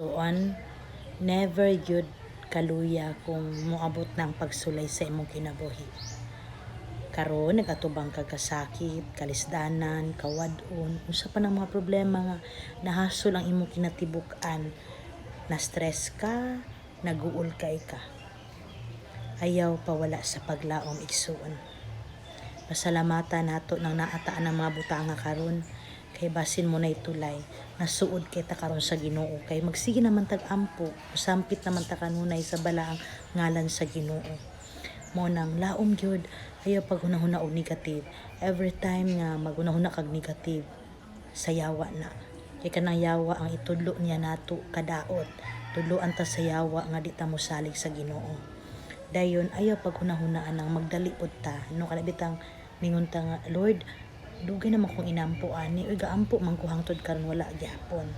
On, never yun kaluya kung moabot ng pagsulay sa imong kinabuhi. Karon nagatubang ka kasakit, kalisdanan, kawadon, usa pa ng mga problema nga nahasol ang imong kinatibuk-an. Na-stress ka, naguol ka. Ayaw pawala sa paglaom igsuon. Pasalamatan nato nang naataan ang mga butanga karon kay basin mo na itulay nasuod kay ta karon sa Ginoo kay magsige naman tag-ampo sampit naman ta kanunay sa balaang ngalan sa Ginoo. Mo nang laom gyud ayaw paghunahuna og negative. Every time nga maghunahuna kag negative, sayawa na. Kay kanang yawa ang itudlo niya nato kadaot. Tudloan ta sa yawa nga di ta mosalig sa Ginoo. Dayon ayaw paghunahunaan nang magdali pud ta no kana bitang mingon ta nga Lord, dugay naman kong inampo ani uy gaampo man ko hangtod karon wala gyapon.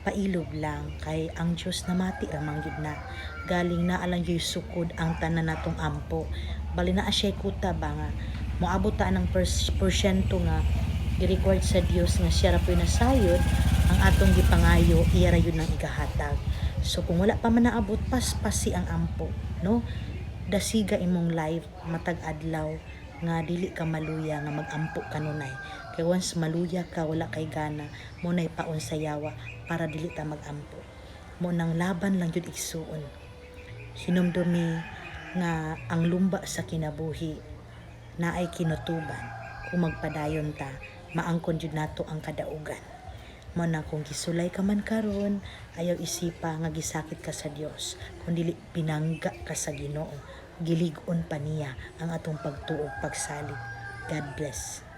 Pailob lang kay ang Dios namati ra man gyud na. Galing na alang gyud sukod ang tanan natong ampo. Bali na asya kuta ba nga moabot ta ng porsyento nga gi-record sa Dios nga siya ra po'y nasayod ang atong gipangayo iya ra yun ang igahatag. So kung wala pa man naabot paspasi ang ampo, no? Dasiga imong life matag adlaw nga dili ka maluya nga magampo kanunay. Kay once maluya ka wala kay gana, mo nay paon sa yawa para dili ta magampo. Mo nang laban lang jud igsuon. Hinumdumi nga ang lumba sa kinabuhi naay kinutuban. Kung magpadayon ta, maangkon jud nato ang kadaugan. Mo na kung gisulay ka man karon, ayaw isipa nga gisakit ka sa Dios, kun dili pinangga ka sa Ginoo. Gilig-on pa niya ang atong pagtuog pagsalig. God bless.